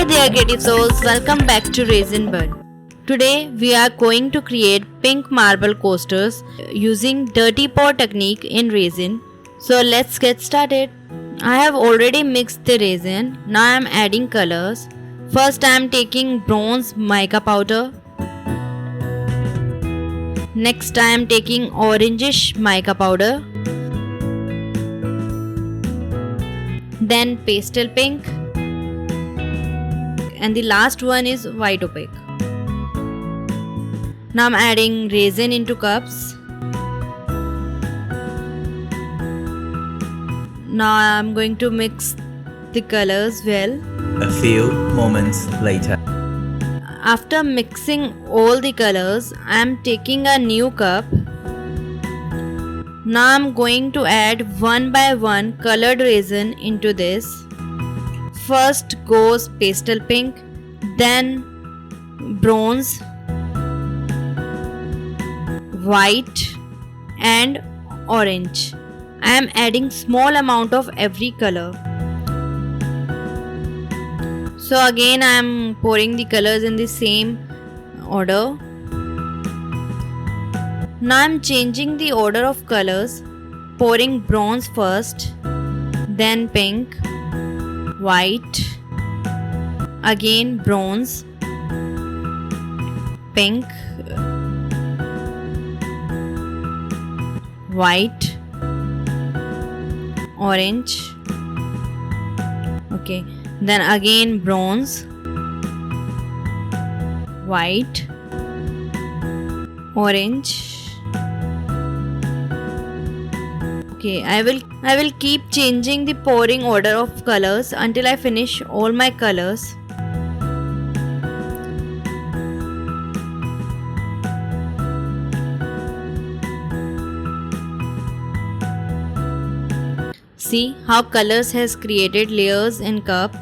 Hey there creative souls, welcome back to Resin. Today we are going to create pink marble coasters using dirty pour technique in resin. So let's get started. I have already mixed the resin. Now I am adding colors. First I am taking bronze mica powder. Next I am taking orangish mica powder. Then pastel pink. And the last one is white opaque. Now I'm adding resin into cups. Now I'm going to mix the colors well. A few moments later. After mixing all the colors, I'm taking a new cup. Now I'm going to add one by one colored resin into this. First goes pastel pink, then bronze, white and orange. I am adding small amount of every color. So again I am pouring the colors in the same order. Now I am changing the order of colors, pouring bronze first, then pink, white, again bronze, pink, white, orange, okay, then again bronze, white, orange. Okay, I will keep changing the pouring order of colors until I finish all my colors. See how colors has created layers in cup.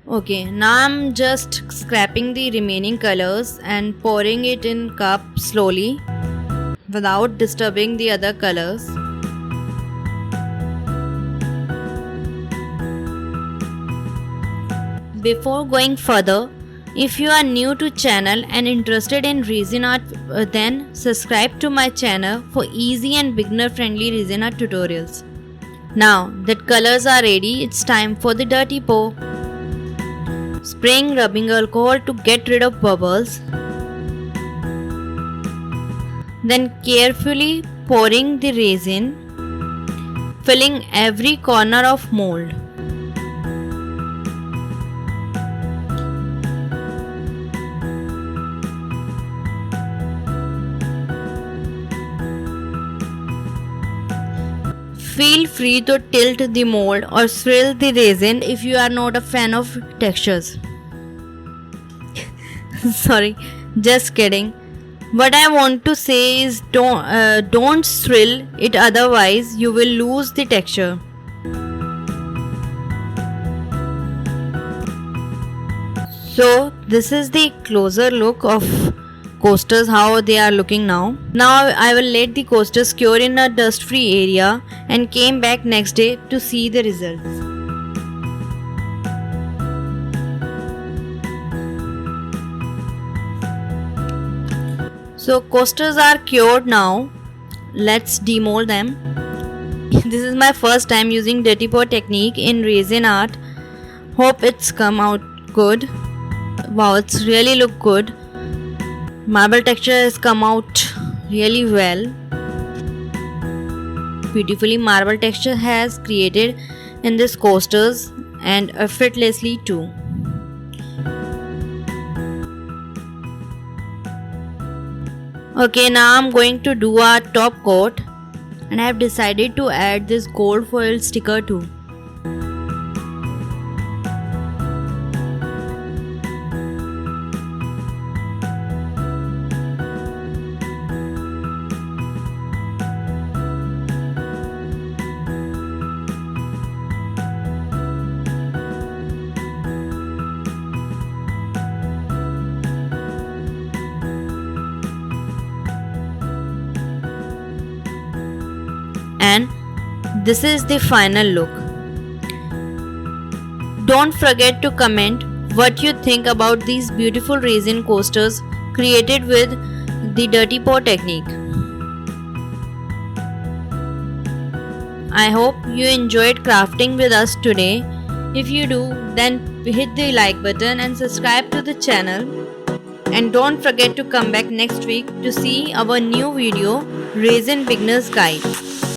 Okay, now I'm just scraping the remaining colors and pouring it in cup slowly, without disturbing the other colors. Before going further, if you are new to channel and interested in resin art, then subscribe to my channel for easy and beginner friendly resin art tutorials. Now that colors are ready, it's time for the dirty pour. Spraying rubbing alcohol to get rid of bubbles. Then carefully pouring the resin, filling every corner of mold. Feel free to tilt the mold or swirl the resin if you are not a fan of textures. Sorry, just kidding. What I want to say is don't swirl it, otherwise you will lose the texture. So this is the closer look of coasters, how they are looking now. Now I will let the coasters cure in a dust free area and came back next day to see the results. So coasters are cured now. Let's demold them. This is my first time using dirty pour technique in resin art. Hope it's come out good. Wow, it's really look good. Marble texture has come out really well. Beautifully marble texture has created in this coasters and effortlessly too. Okay, now I'm going to do a top coat and I have decided to add this gold foil sticker too. And this is the final look. Don't forget to comment what you think about these beautiful resin coasters created with the dirty pour technique. I hope you enjoyed crafting with us today. If you do, then hit the like button and subscribe to the channel. And don't forget to come back next week to see our new video, Resin Beginner's Guide.